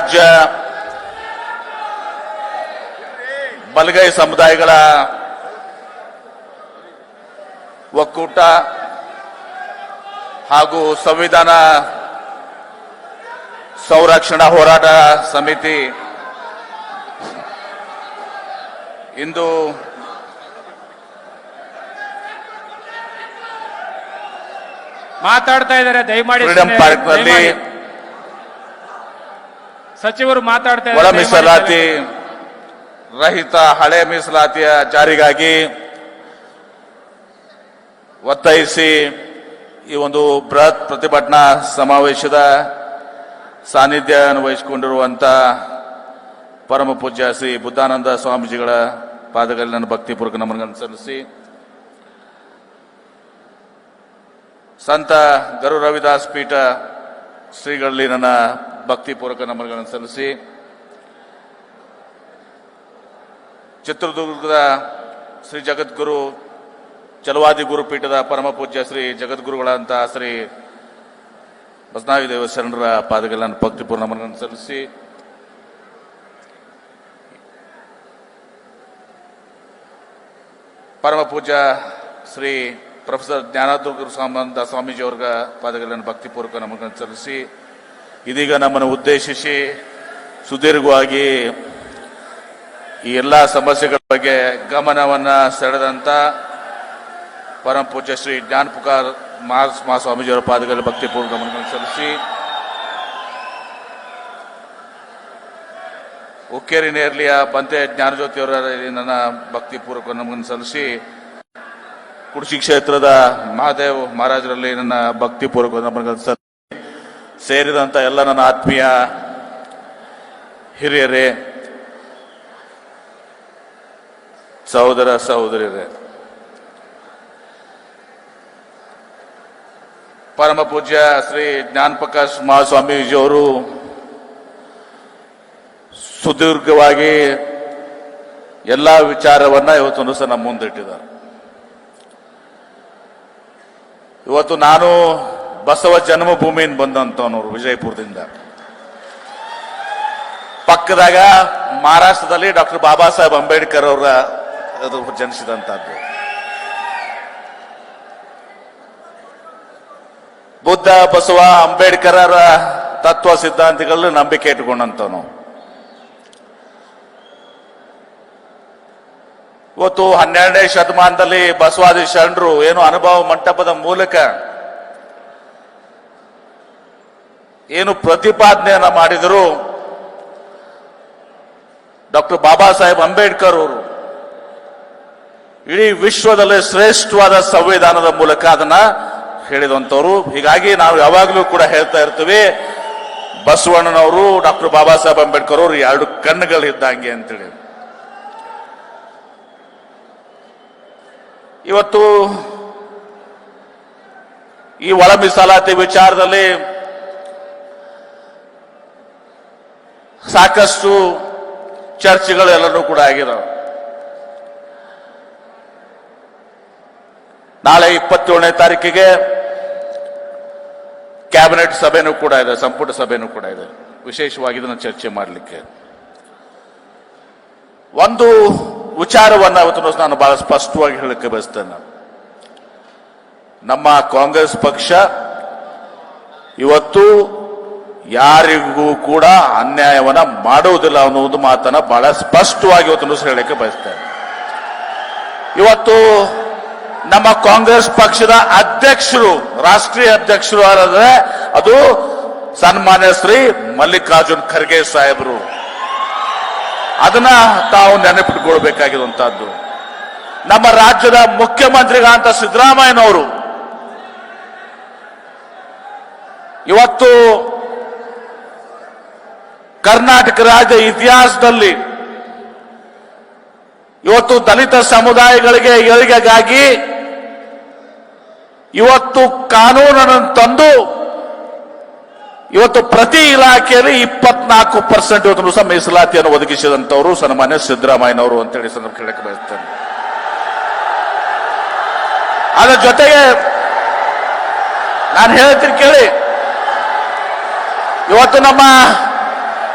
ರಾಜ್ಯ ಬಲಗೈ ಸಮುದಾಯಗಳ ಒಕ್ಕೂಟ ಹಾಗೂ ಸಂವಿಧಾನ ಸಂರಕ್ಷಣಾ ಹೋರಾಟ ಸಮಿತಿ ಇಂದು ಮಾತಾಡ್ತಾ ಇದ್ದಾರೆ. ದಯಮಾಡಿ ಫ್ರೀಡಂ ಪಾರ್ಕ್ ನಲ್ಲಿ ಸಚಿವರು ಮಾತಾಡ್ತಾ ಒಳ ಮೀಸಲಾತಿ ರಹಿತ ಹಳೆ ಮೀಸಲಾತಿಯ ಜಾರಿಗಾಗಿ ಒತ್ತಾಯಿಸಿ ಈ ಒಂದು ಬೃಹತ್ ಪ್ರತಿಭಟನಾ ಸಮಾವೇಶದ ಸಾನ್ನಿಧ್ಯ ವಹಿಸಿಕೊಂಡಿರುವಂತ ಪರಮ ಪೂಜ್ಯ ಶ್ರೀ ಬುದ್ಧಾನಂದ ಸ್ವಾಮೀಜಿಗಳ ಪಾದಗಳಲ್ಲಿ ನನ್ನ ಭಕ್ತಿಪೂರ್ವಕ ನಮನಗಳನ್ನು ಸಲ್ಲಿಸಿ, ಸಂತ ಗರು ರವಿದಾಸ್ ಪೀಠ ಶ್ರೀಗಳಲ್ಲಿ ನನ್ನ ಭಕ್ತಿಪೂರ್ವಕ ನಮನಗಳನ್ನು ಸಲ್ಲಿಸಿ, ಚಿತ್ರದುರ್ಗದ ಶ್ರೀ ಜಗದ್ಗುರು ಚಲವಾದಿ ಗುರುಪೀಠದ ಪರಮ ಪೂಜ್ಯ ಶ್ರೀ ಜಗದ್ಗುರುಗಳಂತಹ ಶ್ರೀ ಬಸನಾವಿ ದೇವ ಶರಣರ ಪಾದಗಳನ್ನು ಭಕ್ತಿಪೂರ್ಣ ನಮನಗಳನ್ನು ಸಲ್ಲಿಸಿ, ಪರಮ ಪೂಜ್ಯ ಶ್ರೀ ಪ್ರೊಫೆಸರ್ ಜ್ಞಾನದುರ್ಗ ಸಂಬಂಧ ಸ್ವಾಮೀಜಿಯವರ್ಗ ಪಾದಗಳನ್ನು ಭಕ್ತಿಪೂರ್ವಕ ನಮನಗಳನ್ನು ಸಲ್ಲಿಸಿ, ಇದೀಗ ನಮ್ಮನ್ನು ಉದ್ದೇಶಿಸಿ ಸುದೀರ್ಘವಾಗಿ ಈ ಎಲ್ಲ ಸಮಸ್ಯೆಗಳ ಬಗ್ಗೆ ಗಮನವನ್ನ ಸೆಳೆದಂತ ಪರಮ ಪೂಜ್ಯ ಶ್ರೀ ಜ್ಞಾನ ಪುಕಾರ್ ಮಹಾಸ್ವಾಮೀಜಿಯವರ ಪಾದಗಳಲ್ಲಿ ಭಕ್ತಿಪೂರ್ವಕ ನಮನಗಳನ್ನು ಸಲ್ಲಿಸಿ, ಉಕ್ಕೇರಿ ನೇರ್ಲಿಯ ಬಂತೆ ಜ್ಞಾನಜ್ಯೋತಿಯವರ ನನ್ನ ಭಕ್ತಿಪೂರ್ವಕ ನಮನಗಳನ್ನು ಸಲ್ಲಿಸಿ, ಕುರ್ಚಿ ಕ್ಷೇತ್ರದ ಮಹಾದೇವ್ ಮಹಾರಾಜರಲ್ಲಿ ನನ್ನ ಭಕ್ತಿಪೂರ್ವಕ ನಮನಗಳನ್ನು ಸಲ್ಲಿಸಿ, ಸೇರಿದಂತ ಎಲ್ಲ ನನ್ನ ಆತ್ಮೀಯ ಹಿರಿಯರೇ, ಸಹೋದರ ಸಹೋದರಿಯರೇ, ಪರಮ ಪೂಜ್ಯ ಶ್ರೀ ಜ್ಞಾನ ಪ್ರಕಾಶ್ ಮಹಾಸ್ವಾಮೀಜಿಯವರು ಸುದೀರ್ಘವಾಗಿ ಎಲ್ಲ ವಿಚಾರವನ್ನ ಇವತ್ತೊಂದು ಸಹ ನಮ್ಮ ಮುಂದಿಟ್ಟಿದ್ದಾರೆ. ಇವತ್ತು ನಾನು ಬಸವ ಜನ್ಮಭೂಮಿಯಿಂದ ಬಂದಂತವನವರು ವಿಜಯಪುರದಿಂದ. ಪಕ್ಕದಾಗ ಮಹಾರಾಷ್ಟ್ರದಲ್ಲಿ ಡಾಕ್ಟರ್ ಬಾಬಾ ಸಾಹೇಬ್ ಅಂಬೇಡ್ಕರ್ ಅವರ ಜನಿಸಿದಂತಹದ್ದು. ಬುದ್ಧ ಬಸವ ಅಂಬೇಡ್ಕರರ ತತ್ವ ಸಿದ್ಧಾಂತಗಳಲ್ಲಿ ನಂಬಿಕೆ ಇಟ್ಟುಕೊಂಡಂತವನು. ಇವತ್ತು 12ನೇ ಶತಮಾನದಲ್ಲಿ ಬಸವಾದಿ ಶರಣರು ಏನು ಅನುಭವ ಮಂಟಪದ ಮೂಲಕ ಏನು ಪ್ರತಿಪಾದನೆಯನ್ನ ಮಾಡಿದರು, ಡಾಕ್ಟರ್ ಬಾಬಾ ಸಾಹೇಬ್ ಅಂಬೇಡ್ಕರ್ ಅವರು ಇಡೀ ವಿಶ್ವದಲ್ಲಿ ಶ್ರೇಷ್ಠವಾದ ಸಂವಿಧಾನದ ಮೂಲಕ ಅದನ್ನ ಹೇಳಿದಂತವರು. ಹೀಗಾಗಿ ನಾವು ಯಾವಾಗಲೂ ಕೂಡ ಹೇಳ್ತಾ ಇರ್ತೀವಿ, ಬಸವಣ್ಣನವರು ಡಾಕ್ಟರ್ ಬಾಬಾ ಸಾಹೇಬ್ ಅಂಬೇಡ್ಕರ್ ಅವರು ಎರಡು ಕಣ್ಣುಗಳಿದ್ದಂಗೆ ಅಂತೇಳಿ. ಇವತ್ತು ಈ ಒಳ ಮೀಸಲಾತಿ ವಿಚಾರದಲ್ಲಿ ಸಾಕಷ್ಟು ಚರ್ಚೆಗಳೆಲ್ಲರೂ ಕೂಡ ಆಗಿದಾವೆ. ನಾಳೆ 27ನೇ ತಾರೀಕಿಗೆ ಕ್ಯಾಬಿನೆಟ್ ಸಭೆನೂ ಕೂಡ ಇದೆ, ಸಂಪುಟ ಸಭೆನೂ ಕೂಡ ಇದೆ. ವಿಶೇಷವಾಗಿ ಇದನ್ನು ಚರ್ಚೆ ಮಾಡಲಿಕ್ಕೆ ಒಂದು ವಿಚಾರವನ್ನ ಇವತ್ತು ನಾನು ಬಹಳ ಸ್ಪಷ್ಟವಾಗಿ ಹೇಳಕ್ಕೆ ಬಯಸ್ತೇನೆ. ನಮ್ಮ ಕಾಂಗ್ರೆಸ್ ಪಕ್ಷ ಇವತ್ತು ಯಾರಿಗೂ ಕೂಡ ಅನ್ಯಾಯವನ್ನ ಮಾಡುವುದಿಲ್ಲ ಅನ್ನುವುದು ಮಾತನ್ನ ಬಹಳ ಸ್ಪಷ್ಟವಾಗಿ ಇವತ್ತು ಹೇಳಕ್ಕೆ ಬಯಸ್ತೇನೆ. ಇವತ್ತು ನಮ್ಮ ಕಾಂಗ್ರೆಸ್ ಪಕ್ಷದ ಅಧ್ಯಕ್ಷರು, ರಾಷ್ಟ್ರೀಯ ಅಧ್ಯಕ್ಷರು ಯಾರಾದ್ರೆ ಅದು ಸನ್ಮಾನ್ಯ ಶ್ರೀ ಮಲ್ಲಿಕಾರ್ಜುನ್ ಖರ್ಗೆ ಸಾಹೇಬರು. ಅದನ್ನ ತಾವು ನೆನಪಿಟ್ಕೊಳ್ಬೇಕಾಗಿರುವಂತಹದ್ದು. ನಮ್ಮ ರಾಜ್ಯದ ಮುಖ್ಯಮಂತ್ರಿಗಳಂತ ಸಿದ್ದರಾಮಯ್ಯನವರು ಇವತ್ತು ಕರ್ನಾಟಕ ರಾಜ್ಯ ಇತಿಹಾಸದಲ್ಲಿ ಇವತ್ತು ದಲಿತ ಸಮುದಾಯಗಳಿಗೆ ಏಳಿಗೆಗಾಗಿ ಇವತ್ತು ಕಾನೂನನ್ನು ತಂದು ಇವತ್ತು ಪ್ರತಿ ಇಲಾಖೆಯಲ್ಲಿ 24% ಇವತ್ತು ಸಹ ಮೀಸಲಾತಿಯನ್ನು ಒದಗಿಸಿದಂತವರು ಸನ್ಮಾನ್ಯ ಸಿದ್ದರಾಮಯ್ಯನವರು ಅಂತೇಳಿ ಸಂದರ್ಭ ಕೇಳಕ್ಕೆ ಬಯಸ್ತೇನೆ. ಅದರ ಜೊತೆಗೆ ನಾನು ಹೇಳ್ತೀನಿ ಕೇಳಿ, ಇವತ್ತು ನಮ್ಮ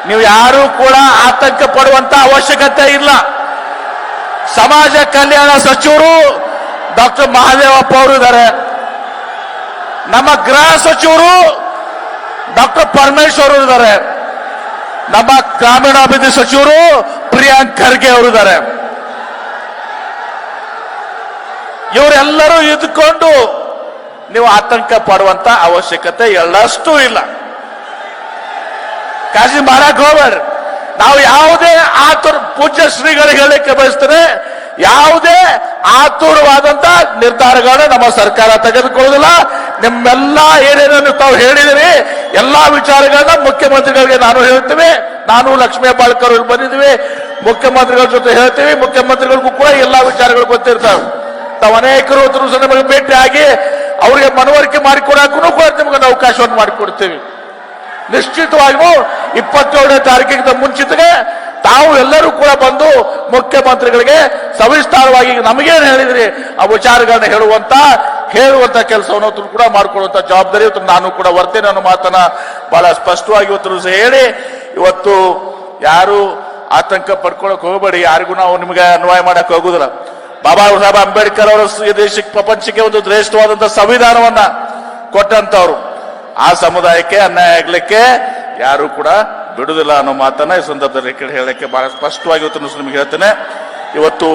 ನೀವು ಯಾರು ಕೂಡ ಆತಂಕ ಪಡುವಂತ ಅವಶ್ಯಕತೆ ಇಲ್ಲ. ಸಮಾಜ ಕಲ್ಯಾಣ ಸಚಿವರು ಡಾಕ್ಟರ್ ಮಹಾದೇವಪ್ಪ ಅವರು ಇದ್ದಾರೆ. ನಮ್ಮ ಗೃಹ ಸಚಿವರು ಡಾಕ್ಟರ್ ಪರಮೇಶ್ವರ್ ಅವರು ಇದ್ದಾರೆ. ನಮ್ಮ ಗ್ರಾಮೀಣಾಭಿವೃದ್ಧಿ ಸಚಿವರು ಪ್ರಿಯಾಂಕ್ ಖರ್ಗೆ ಅವರು ಇದ್ದಾರೆ. ಇವರೆಲ್ಲರೂ ಇದ್ಕೊಂಡು ನೀವು ಆತಂಕ ಪಡುವಂತ ಅವಶ್ಯಕತೆ ಎಳ್ಳಷ್ಟೂ ಇಲ್ಲ. ಕಾಳಜಿ ಮಾಡಕ್ ಹೋಗ್ಬೇಡ್ರಿ. ನಾವು ಯಾವುದೇ ಪೂಜ್ಯ ಶ್ರೀಗಳಿಗೆ ಹೇಳಲಿಕ್ಕೆ ಬಯಸ್ತೇನೆ, ಯಾವುದೇ ಆತುರವಾದಂತ ನಿರ್ಧಾರಗಳನ್ನ ನಮ್ಮ ಸರ್ಕಾರ ತೆಗೆದುಕೊಳ್ಳುವುದಿಲ್ಲ. ನಿಮ್ಮೆಲ್ಲ ಏನೇನು ತಾವು ಹೇಳಿದಿರಿ ಎಲ್ಲಾ ವಿಚಾರಗಳನ್ನ ಮುಖ್ಯಮಂತ್ರಿಗಳಿಗೆ ನಾನು ಹೇಳ್ತೀವಿ. ನಾನು ಲಕ್ಷ್ಮೀ ಹೆಬ್ಬಾಳ್ಕರ್ ಅವರು ಬಂದಿದ್ದೀವಿ, ಮುಖ್ಯಮಂತ್ರಿಗಳ ಜೊತೆ ಹೇಳ್ತೀವಿ. ಮುಖ್ಯಮಂತ್ರಿಗಳಿಗೂ ಕೂಡ ಎಲ್ಲಾ ವಿಚಾರಗಳು ಗೊತ್ತಿರ್ತಾವೆ. ತಾವು ಅನೇಕರು ನಮಗೆ ಭೇಟಿ ಆಗಿ ಅವರಿಗೆ ಮನವರಿಕೆ ಮಾಡಿಕೊಡಕ್ಕೂ ಕೂಡ ನಿಮ್ಗೆ ಅವಕಾಶವನ್ನು ಮಾಡಿಕೊಡ್ತೀವಿ. ನಿಶ್ಚಿತವಾಗಿಯೂ 27ನೇ ತಾರೀಕಿಗಿಂತ ಮುಂಚಿತಗೆ ತಾವು ಎಲ್ಲರೂ ಕೂಡ ಬಂದು ಮುಖ್ಯಮಂತ್ರಿಗಳಿಗೆ ಸವಿಸ್ತಾರವಾಗಿ ನಮಗೇನು ಹೇಳಿದ್ರಿ ಆ ವಿಚಾರಗಳನ್ನ ಹೇಳುವಂತ ಕೆಲಸವನ್ನು ಕೂಡ ಮಾಡಿಕೊಳ್ಳುವಂತ ಜವಾಬ್ದಾರಿ ಇವತ್ತು ನಾನು ಕೂಡ ಬರ್ತೇನೆ ಅನ್ನೋ ಮಾತನ್ನ ಬಹಳ ಸ್ಪಷ್ಟವಾಗಿ ಇವತ್ತು ಹೇಳಿ, ಇವತ್ತು ಯಾರು ಆತಂಕ ಪಡ್ಕೊಳಕ್ ಹೋಗಬೇಡಿ. ಯಾರಿಗೂ ನಾವು ನಿಮಗೆ ಅನ್ವಯ ಮಾಡಕ್ ಹೋಗುದಿಲ್ಲ. ಬಾಬಾ ಸಾಹೇಬ್ ಅಂಬೇಡ್ಕರ್ ಅವರು ಈ ದೇಶಕ್ಕೆ ಪ್ರಪಂಚಕ್ಕೆ ಒಂದು ಶ್ರೇಷ್ಠವಾದಂತಹ ಸಂವಿಧಾನವನ್ನ ಕೊಟ್ಟಂತವ್ರು. ಆ ಸಮುದಾಯಕ್ಕೆ ಅನ್ಯಾಯ ಆಗ್ಲಿಕ್ಕೆ ಯಾರು ಕೂಡ ಬಿಡುದಿಲ್ಲ ಅನ್ನೋ ಮಾತನ್ನ ಈ ಸಂದರ್ಭದಲ್ಲಿ ಹೇಳಕ್ಕೆ ಬಹಳ ಸ್ಪಷ್ಟವಾಗಿ ಇವತ್ತು ನಿಮಗೆ ಹೇಳ್ತೇನೆ. ಇವತ್ತು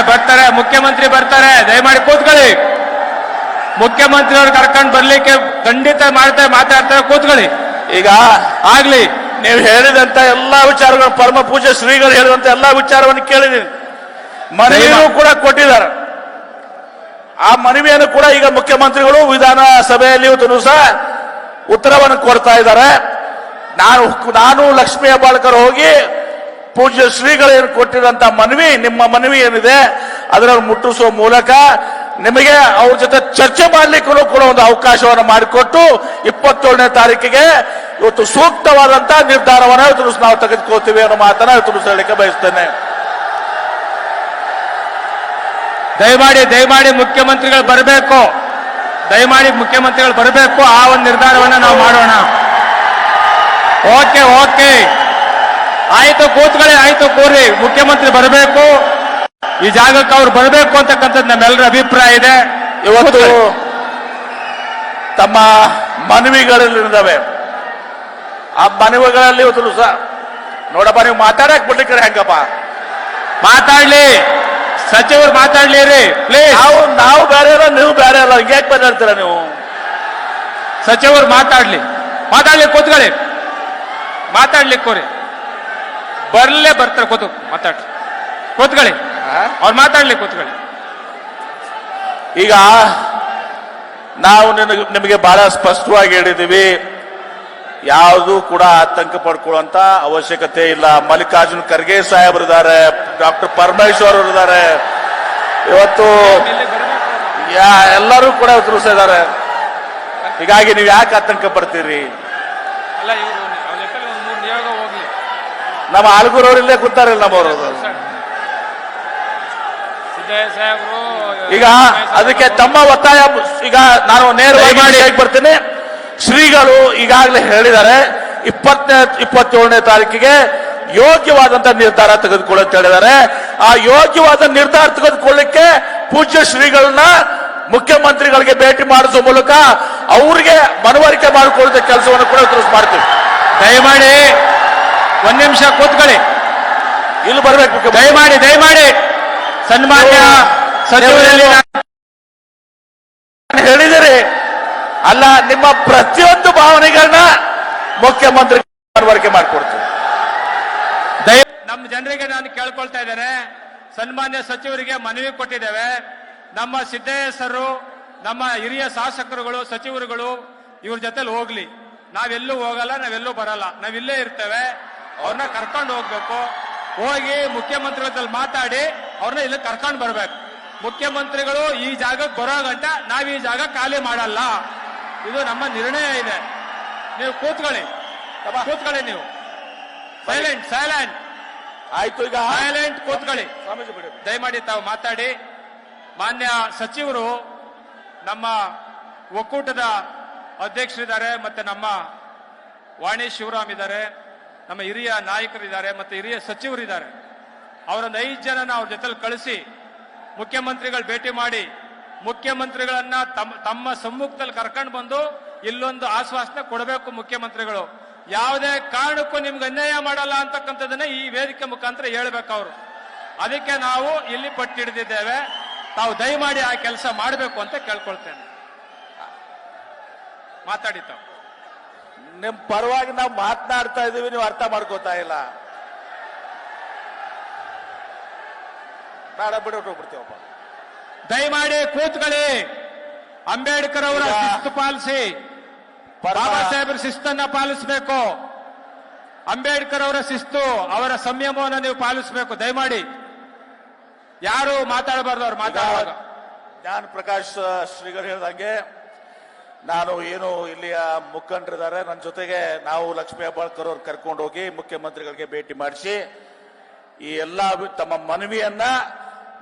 ಬರ್ತಾರೆ ಮುಖ್ಯಮಂತ್ರಿ ಬರ್ತಾರೆ. ದಯಮಾಡಿ ಕೂತ್ಕೊಳ್ಳಿ. ಮುಖ್ಯಮಂತ್ರಿ ಅವ್ರು ಕರ್ಕೊಂಡು ಬರ್ಲಿಕ್ಕೆ ಖಂಡಿತ ಮಾತಾಡ್ತಾರೆ. ಕೂತ್ಕೊಳ್ಳಿ. ಈಗ ಆಗ್ಲಿ, ನೀವು ಹೇಳಿದಂತ ಎಲ್ಲಾ ವಿಚಾರಗಳು ಪರಮ ಪೂಜ್ಯ ಶ್ರೀಗಳು ಹೇಳಿದಂತ ಎಲ್ಲಾ ವಿಚಾರವನ್ನು ಕೇಳಿದೀನಿ. ಮನವಿಯನ್ನು ಕೂಡ ಕೊಟ್ಟಿದ್ದಾರೆ. ಆ ಮನವಿಯನ್ನು ಕೂಡ ಈಗ ಮುಖ್ಯಮಂತ್ರಿಗಳು ವಿಧಾನಸಭೆಯಲ್ಲಿ ಇವತ್ತು ಸಹ ಉತ್ತರವನ್ನು ಕೊಡ್ತಾ ಇದ್ದಾರೆ. ನಾನು ಲಕ್ಷ್ಮೀ ಹೆಬ್ಬಾಳ್ಕರ್ ಹೋಗಿ ಪೂಜ್ಯ ಶ್ರೀಗಳೇನು ಕೊಟ್ಟಿದಂತ ಮನವಿ, ನಿಮ್ಮ ಮನವಿ ಏನಿದೆ ಅದನ್ನು ಮುಟ್ಟಿಸುವ ಮೂಲಕ ನಿಮಗೆ ಅವ್ರ ಜೊತೆ ಚರ್ಚೆ ಮಾಡ್ಲಿಕ್ಕೂ ಕೂಡ ಒಂದು ಅವಕಾಶವನ್ನು ಮಾಡಿಕೊಟ್ಟು 27ನೇ ತಾರೀಕಿಗೆ ಇವತ್ತು ಸೂಕ್ತವಾದಂತಹ ನಿರ್ಧಾರವನ್ನು ಇವತ್ತು ನಾವು ತೆಗೆದುಕೊಳ್ತೀವಿ ಅನ್ನೋ ಮಾತನ್ನ ಇವತ್ತು ಹೇಳಲಿಕ್ಕೆ ಬಯಸ್ತೇನೆ. ದಯಮಾಡಿ ಮುಖ್ಯಮಂತ್ರಿಗಳು ಬರಬೇಕು. ಆ ಒಂದು ನಿರ್ಧಾರವನ್ನು ನಾವು ಮಾಡೋಣ. ಓಕೆ ಆಯ್ತು, ಕೂತ್ಕೊಳ್ಳಿ. ಆಯ್ತು, ಕೂರಿ. ಮುಖ್ಯಮಂತ್ರಿ ಬರಬೇಕು, ಈ ಜಾಗಕ್ಕೆ ಅವ್ರು ಬರಬೇಕು ಅಂತಕ್ಕಂಥದ್ದು ನಮ್ಮೆಲ್ಲರ ಅಭಿಪ್ರಾಯ ಇದೆ. ಇವತ್ತು ತಮ್ಮ ಮನವಿಗಳಿದ್ದಾವೆ. ಆ ಮನವಿಗಳಲ್ಲಿ ಇವತ್ತು ಸಹ ನೋಡಪ್ಪ, ನೀವು ಮಾತಾಡಕ್ ಬಿಡ್ಲಿಕ್ಕೆ ಹೆಂಗಪ್ಪ? ಮಾತಾಡ್ಲಿ, ಸಚಿವರು ಮಾತಾಡ್ಲಿ ರೀ ಪ್ಲೀಸ್. ನಾವು ಬೇರೆ ಅಲ್ಲ, ನೀವು ಬೇರೆ ಅಲ್ಲ, ಹಿಂಗ್ಯಾಕೆ ಮಾತಾಡ್ತೀರಾ ನೀವು? ಸಚಿವರು ಮಾತಾಡ್ಲಿ, ಕೂತ್ಕೊಳ್ಳಿ. ಮಾತಾಡ್ಲಿಕ್ಕೋರಿ ಬರ್ತಾರೆ. ಕೂತ್ಕೊಳ್ಳಿ. ಅವ್ರು ಮಾತಾಡ್ಲಿ, ಕೂತ್ಕೊಳ್ಳಿ. ಈಗ ನಾವು ನಿಮಗೆ ಬಹಳ ಸ್ಪಷ್ಟವಾಗಿ ಹೇಳಿದ್ದೀವಿ, ಯಾವುದೂ ಕೂಡ ಆತಂಕ ಪಡ್ಕೊಳ್ಳುವಂತ ಅವಶ್ಯಕತೆ ಇಲ್ಲ. ಮಲ್ಲಿಕಾರ್ಜುನ್ ಖರ್ಗೆ ಸಾಹೇಬರಿದ್ದಾರೆ, ಡಾಕ್ಟರ್ ಪರಮೇಶ್ವರ್ ಅವರಿದ್ದಾರೆ, ಇವತ್ತು ಎಲ್ಲರೂ ಕೂಡ ತಿಳಿಸಿದ್ದಾರೆ. ಹೀಗಾಗಿ ನೀವು ಯಾಕೆ ಆತಂಕ ಪಡ್ತೀರಿ? ನಮ್ಮ ಆಲ್ಗೂರವ್ರು ಇಲ್ಲೇ ಕೂತಾರಿಲ್ಲ ನಮ್ಮವರು. ಈಗ ಅದಕ್ಕೆ ತಮ್ಮ ಒತ್ತಾಯ, ಈಗ ನಾನು ನೇರವಾಗಿ ಬರ್ತೀನಿ. ಶ್ರೀಗಳು ಈಗಾಗಲೇ ಹೇಳಿದ್ದಾರೆ 27ನೇ ತಾರೀಕಿಗೆ ಯೋಗ್ಯವಾದಂತ ನಿರ್ಧಾರ ತೆಗೆದುಕೊಳ್ಳುತ್ತ ಹೇಳಿದ್ದಾರೆ. ಆ ಯೋಗ್ಯವಾದ ನಿರ್ಧಾರ ತೆಗೆದುಕೊಳ್ಳಿಕ್ಕೆ ಪೂಜ್ಯ ಶ್ರೀಗಳನ್ನ ಮುಖ್ಯಮಂತ್ರಿಗಳಿಗೆ ಭೇಟಿ ಮಾಡಿಸುವ ಮೂಲಕ ಅವರಿಗೆ ಮನವರಿಕೆ ಮಾಡಿಕೊಳ್ಳುವ ಕೆಲಸವನ್ನು ಕೂಡ ಮಾಡ್ತೀವಿ. ದಯಮಾಡಿ ಒಂದ್ ನಿಮಿಷ ಕೂತ್ಕೊಳ್ಳಿ. ಇಲ್ಲಿ ಬರಬೇಕು. ದಯಮಾಡಿ ಸನ್ಮಾನ್ಯ ಸಚಿವರಲ್ಲಿ ಹೇಳಿದಿರಿ ಅಲ್ಲ, ನಿಮ್ಮ ಪ್ರತಿಯೊಂದು ಭಾವನೆಗಳನ್ನ ಮುಖ್ಯಮಂತ್ರಿ ಮನವರಿಕೆ ಮಾಡಿಕೊಡ್ತೀವಿ. ನಮ್ಮ ಜನರಿಗೆ ನಾನು ಕೇಳ್ಕೊಳ್ತಾ ಇದ್ದೇನೆ. ಸನ್ಮಾನ್ಯ ಸಚಿವರಿಗೆ ಮನವಿ ಕೊಟ್ಟಿದ್ದೇವೆ. ನಮ್ಮ ಸಿದ್ದೇಶ್ವರು, ನಮ್ಮ ಹಿರಿಯ ಶಾಸಕರುಗಳು, ಸಚಿವರುಗಳು ಇವ್ರ ಜೊತೆಲಿ ಹೋಗ್ಲಿ. ನಾವೆಲ್ಲೂ ಹೋಗಲ್ಲ, ನಾವೆಲ್ಲೂ ಬರಲ್ಲ, ನಾವಿಲ್ಲೇ ಇರ್ತೇವೆ. ಅವ್ರನ್ನ ಕರ್ಕೊಂಡು ಹೋಗ್ಬೇಕು. ಹೋಗಿ ಮುಖ್ಯಮಂತ್ರಿಗಳ ಜೊತೆ ಮಾತಾಡಿ ಅವ್ರನ್ನ ಇಲ್ಲಿ ಕರ್ಕೊಂಡು ಬರ್ಬೇಕು. ಮುಖ್ಯಮಂತ್ರಿಗಳು ಈ ಜಾಗಕ್ಕೆ ಬರೋ ಗಂಟ ನಾವ್ ಈ ಜಾಗ ಖಾಲಿ ಮಾಡಲ್ಲ. ಇದು ನಮ್ಮ ನಿರ್ಣಯ ಇದೆ. ನೀವು ಕೂತ್ಕೊಳ್ಳಿ. ನೀವು ಸೈಲೆಂಟ್ ಆಯ್ತು. ಈಗ ಸೈಲೆಂಟ್ ಕೂತ್ಕೊಳ್ಳಿ. ದಯಮಾಡಿ ತಾವು ಮಾತಾಡಿ. ಮಾನ್ಯ ಸಚಿವರು ನಮ್ಮ ಒಕ್ಕೂಟದ ಅಧ್ಯಕ್ಷರಿದ್ದಾರೆ, ಮತ್ತೆ ನಮ್ಮ ವಾಣಿ ಶಿವರಾಮ್ ಇದ್ದಾರೆ, ನಮ್ಮ ಹಿರಿಯ ನಾಯಕರಿದ್ದಾರೆ, ಮತ್ತೆ ಹಿರಿಯ ಸಚಿವರಿದ್ದಾರೆ. ಅವರೊಂದು 5 ಜನನ ಅವ್ರ ಜೊತೆಲಿ ಕಳಿಸಿ ಮುಖ್ಯಮಂತ್ರಿಗಳು ಭೇಟಿ ಮಾಡಿ ಮುಖ್ಯಮಂತ್ರಿಗಳನ್ನ ತಮ್ಮ ಸಮ್ಮುಖದಲ್ಲಿ ಕರ್ಕೊಂಡು ಬಂದು ಇಲ್ಲೊಂದು ಆಶ್ವಾಸನೆ ಕೊಡಬೇಕು. ಮುಖ್ಯಮಂತ್ರಿಗಳು ಯಾವುದೇ ಕಾರಣಕ್ಕೂ ನಿಮ್ಗೆ ಅನ್ಯಾಯ ಮಾಡಲ್ಲ ಅಂತಕ್ಕಂಥದ್ದನ್ನ ಈ ವೇದಿಕೆ ಮುಖಾಂತರ ಹೇಳ್ಬೇಕು ಅವರು. ಅದಕ್ಕೆ ನಾವು ಇಲ್ಲಿ ಪಟ್ಟಿಡಿದ್ದೇವೆ. ತಾವು ದಯಮಾಡಿ ಆ ಕೆಲಸ ಮಾಡಬೇಕು ಅಂತ ಕೇಳ್ಕೊಳ್ತೇನೆ. ಮಾತಾಡಿ ತಾವು. ನಿಮ್ ಪರವಾಗಿ ನಾವು ಮಾತನಾಡ್ತಾ ಇದೀವಿ, ನೀವು ಅರ್ಥ ಮಾಡ್ಕೋತಾ ಇಲ್ಲ. ಬೇಡ ಬಿಡ್ತೀವಪ್ಪ. ದಯಮಾಡಿ ಕೂತ್ಕೊಳ್ಳಿ. ಅಂಬೇಡ್ಕರ್ ಅವರ ಶಿಸ್ತು ಪಾಲಿಸಿ. ಬಾಬಾ ಸಾಹೇಬರ ಶಿಸ್ತನ್ನ ಪಾಲಿಸಬೇಕು. ಅಂಬೇಡ್ಕರ್ ಅವರ ಶಿಸ್ತು, ಅವರ ಸಂಯಮವನ್ನು ನೀವು ಪಾಲಿಸಬೇಕು. ದಯಮಾಡಿ ಯಾರು ಮಾತಾಡಬಾರ್ದು. ಅವ್ರು ಮಾತಾಡುವಾಗ ಜ್ಞಾನ ಪ್ರಕಾಶ್ ಶ್ರೀಗಳು ಹೇಳಿದಂಗೆ ನಾನು ಏನು ಇಲ್ಲಿಯ ಮುಖಂಡರಿದ್ದಾರೆ ನನ್ನ ಜೊತೆಗೆ ನಾವು ಲಕ್ಷ್ಮೀ ಹೆಬ್ಬಾಳ್ಕರ್ ಅವ್ರು ಕರ್ಕೊಂಡು ಹೋಗಿ ಮುಖ್ಯಮಂತ್ರಿಗಳಿಗೆ ಭೇಟಿ ಮಾಡಿಸಿ ಈ ಎಲ್ಲ ತಮ್ಮ ಮನವಿಯನ್ನ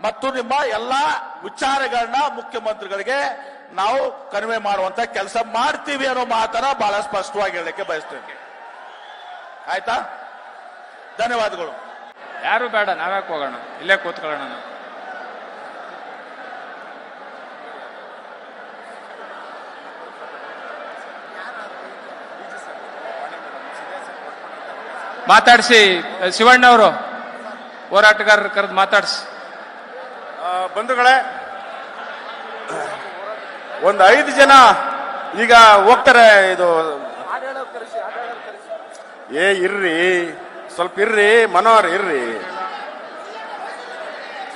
ಮತ್ತು ನಿಮ್ಮ ಎಲ್ಲಾ ವಿಚಾರಗಳನ್ನ ಮುಖ್ಯಮಂತ್ರಿಗಳಿಗೆ ನಾವು ಕನ್ವೆ ಮಾಡುವಂತ ಕೆಲಸ ಮಾಡ್ತೀವಿ ಅನ್ನೋ ಮಾತನ್ನ ಬಹಳ ಸ್ಪಷ್ಟವಾಗಿ ಹೇಳಲಿಕ್ಕೆ ಬಯಸ್ತೇನೆ. ಆಯ್ತಾ? ಧನ್ಯವಾದಗಳು. ಯಾರು ಬೇಡ, ನಾವ್ಯಾಕೆ ಹೋಗೋಣ, ಇಲ್ಲೇ ಕೂತ್ಕೊಳ್ಳೋಣ. ಮಾತಾಡಿಸಿ ಶಿವಣ್ಣ ಅವರು ಹೋರಾಟಗಾರರು ಕರೆದು ಮಾತಾಡಿಸಿ. ಬಂಧುಗಳೇ, ಒಂದು 5 ಜನ ಈಗ ಹೋಗ್ತಾರೆ. ಇದು ಇರ್ರಿ, ಸ್ವಲ್ಪ ಇರ್ರಿ, ಮನೋಹರ್ ಇರ್ರಿ.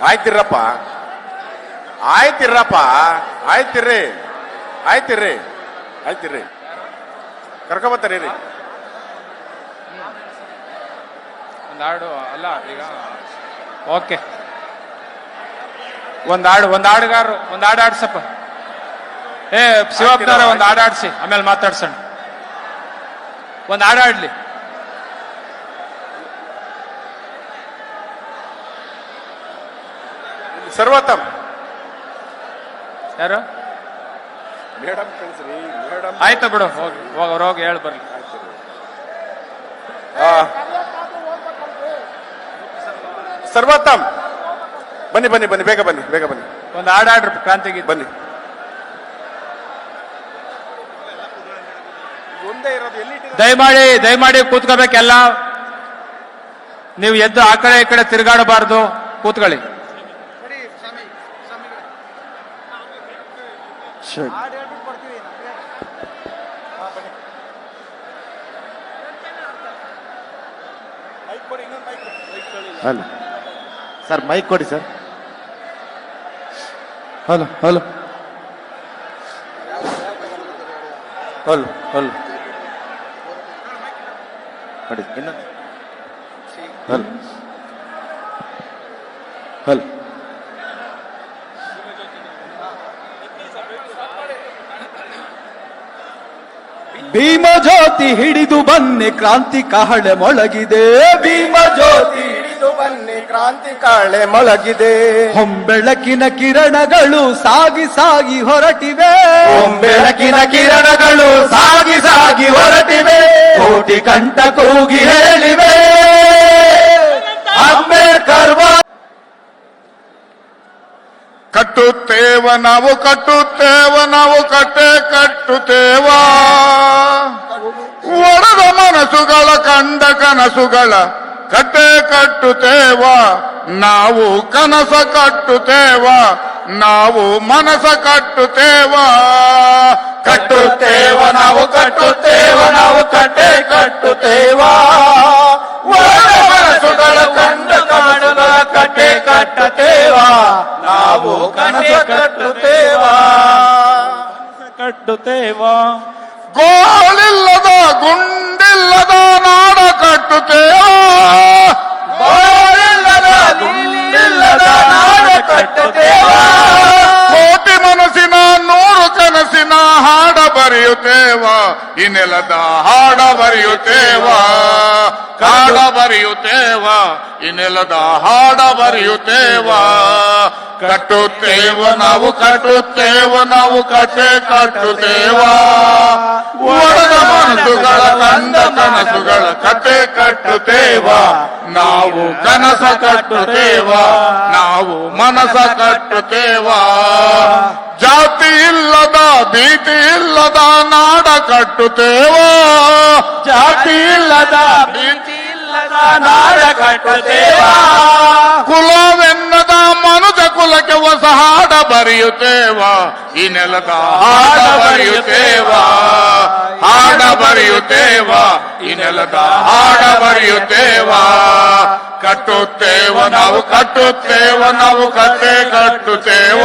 ಆಯ್ತಿರ್ರಪ್ಪ, ಆಯ್ತಿರ್ರಿ ಕರ್ಕೊಂಬತ್ತಾರೆ ರೀ. ಒಂದು ಹಾಡು ಅಲ್ಲ ಈಗ. ಓಕೆ, ಒಂದು ಹಾಡು ಆಡ್ಸಪ್ಪ. ಶಿವಪ್ಪನವರ ಒಂದು ಹಾಡು ಆಡ್ಸಿ, ಆಮೇಲೆ ಮಾತಾಡ್ಸೋಣ. ಒಂದು ಹಾಡು ಆಡ್ಲಿ. ಸರ್ವೋತ್ತಮ್ ಯಾರು? ಮೇಡಮ್ ಕಳಿಸ್ರಿ. ಮೇಡಮ್ ಆಯ್ತು ಬಿಡು, ಹೋಗಿ ಹೇಳಿ ಬರ್ಲಿ. ಸರ್ವೋತ್ತಮ್ ಬನ್ನಿ, ಬೇಗ ಬನ್ನಿ. ಒಂದು ಹಾಡು ಆಡ್ರಿ ಕ್ರಾಂತಿಗೆ. ಬನ್ನಿ. ದಯಮಾಡಿ ಕೂತ್ಕೋಬೇಕೆಲ್ಲ. ನೀವು ಎದ್ದು ಆ ಕಡೆ ಈ ಕಡೆ ತಿರುಗಾಡಬಾರ್ದು. ಕೂತ್ಕೊಳ್ಳಿ. ಸರ್ ಮೈಕ್ ಕೊಡಿ ಸರ್. ಹಲೋ ನೋಡಿ ಇನ್ನೊಂದು. ಹಲೋ ಭೀಮ ಜ್ಯೋತಿ ಹಿಡಿದು ಬನ್ನಿ, ಕ್ರಾಂತಿ ಕಹಳೆ ಮೊಳಗಿದೆ. ಭೀಮ ಜ್ಯೋತಿ ಹಿಡಿದು ಬನ್ನಿ, ಕ್ರಾಂತಿ ಕಹಳೆ ಮೊಳಗಿದೆ. ಹೊಂಬೆಳಕಿನ ಕಿರಣಗಳು ಸಾಗಿ ಹೊರಟಿವೆ. ಹೊಂಬೆಳಕಿನ ಕಿರಣಗಳು ಸಾಗಿ ಹೊರಟಿವೆ. ಕೋಟಿ ಕಂಠ ಕೂಗಿ ಹೇಳಿವೆ ಅಂಬೇಡ್ಕರ್. ಕಟ್ಟುತ್ತೇವ ನಾವು ಕಟ್ಟುತ್ತೇವ ಒಡೆದ ಮನಸ್ಸುಗಳ ಕಂಡ ಕನಸುಗಳ ಕಟ್ಟುತ್ತೇವ ನಾವು ಕನಸ ಕಟ್ಟುತ್ತೇವ ನಾವು ಮನಸ ಕಟ್ಟುತ್ತೇವ ನಾವು ಕಟ್ಟುತ್ತೇವ ಒಡೆದ ಮನಸ್ಸುಗಳ ಕಂಡ ಕನಸುಗಳ ಕಟ್ಟುತ್ತೇವ ನಾವು ಕನಸ ಕಟ್ಟುತ್ತೇವ. ಗೋಳಿಲ್ಲದ ಗುಂಡಿಲ್ಲದ ನಾಡ ಕಟ್ಟುತ್ತೇವ. ನಾಡ ಕಟ್ಟುತ್ತೇವ. ಕೋಟಿ ಮನಸ್ಸಿನ 100 ಕನಸಿನ ಹಾಡ ಬರೆಯುತ್ತೇವ. ಬರೆಯುತ್ತೇವ ಈ ನೆಲದ ಹಾಡ ಬರೆಯುತ್ತೇವ ಹಾಡ ಬರೆಯುತ್ತೇವ ಈ ನೆಲದ ಹಾಡ ಬರೆಯುತ್ತೇವ ಕಟ್ಟುತ್ತೇವ ನಾವು ಕಟ್ಟುತ್ತೇವ ನಾವು ಕಟ್ಟೆ ಕಟ್ಟುತ್ತೇವ ಒಡೆದ ಮನಸ್ಸುಗಳ ಕಂಡ ಕನಸುಗಳ ಕಟ್ಟೆ ಕಟ್ಟುತ್ತೇವ ನಾವು ಕನಸ ಕಟ್ಟುತ್ತೇವ ನಾವು ಮನಸ ಕಟ್ಟುತ್ತೇವ ಜಾತಿ ಇಲ್ಲದ ಭೀತಿ ಇಲ್ಲದ ನಾಡ ಕಟ್ಟುತ್ತೇವ ಜಾತಿ ಇಲ್ಲದ ಭೀತಿ ಇಲ್ಲದ ನಾಡ ಕಟ್ಟುತ್ತೇವ ಕುಲವೆನ್ನದ ಮನುಜ ಕುಲಕ್ಕೆ ಹೊಸ ಹಾಡ ಬರೆಯುತ್ತೇವ ಈ ನೆಲದ ಹಾಡ ಬರೆಯುತ್ತೇವ ಹಾಡ ಬರೆಯುತ್ತೇವ ಈ ನೆಲದ ಹಾಡ ಬರೆಯುತ್ತೇವ ಕಟ್ಟುತ್ತೇವ ನಾವು ಕಟ್ಟುತ್ತೇವ ನಾವು ಕಟ್ಟೆ ಕಟ್ಟುತ್ತೇವ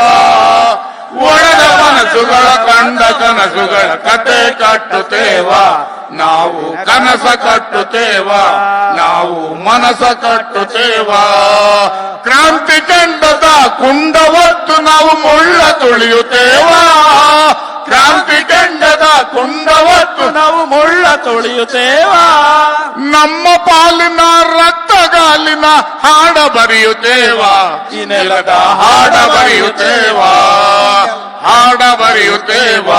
ಒಡೆದ ಮನಸ್ಸುಗಳ ಕಂಡ ಕನಸುಗಳ ಕತೆ ಕಟ್ಟುತ್ತೇವ ನಾವು ಕನಸ ಕಟ್ಟುತ್ತೇವ ನಾವು ಮನಸ ಕಟ್ಟುತ್ತೇವ ಕ್ರಾಂತಿ ಕಂಡದ ಕುಂಡವತ್ತು ನಾವು ಮುಳ್ಳ ತುಳಿಯುತ್ತೇವ ಕ್ರಾಂತಿ ಕಂಡದ ಕುಂಡವತ್ತು ನಾವು ಮುಳ್ಳ ತೊಳೆಯುತ್ತೇವ ನಮ್ಮ ಪಾಲಿನ ರಕ್ತಗಾಲಿನ ಹಾಡ ಬರೆಯುತ್ತೇವ ಈ ನೆಲದ ಹಾಡ ಬರೆಯುತ್ತೇವ ಹಾಡ ಬರೆಯುತ್ತೇವ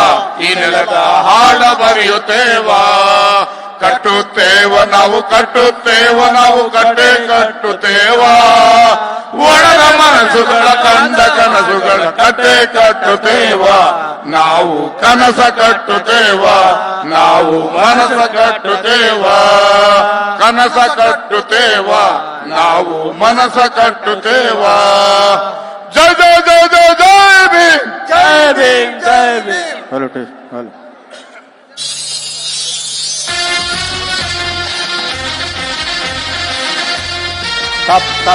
ಈ ನೆಲದ ಹಾಡ ಬರೆಯುತ್ತೇವ ಕಟ್ಟುತ್ತೇವ ನಾವು ಕಟ್ಟುತ್ತೇವ ನಾವು ಕಟ್ಟೆ ಕಟ್ಟುತ್ತೇವ ಒಡೆದ ಮನಸ್ಸುಗಳ ಕಂಡ ಕನಸುಗಳ ಕಟ್ಟೆ ಕಟ್ಟುತ್ತೇವ ನಾವು ಕನಸ ಕಟ್ಟುತ್ತೇವ ನಾವು ಮನಸ ಕಟ್ಟುತ್ತೇವ ಕನಸ ಕಟ್ಟುತ್ತೇವ ನಾವು ಮನಸ ಕಟ್ಟುತ್ತೇವ ಜಯ ಜಯ ಜಯ ಜಯ ಜಯ ಭೀಮ್ ಜಯ ಭೀಮ್ ಜಯ ಭೀಮ್ stop.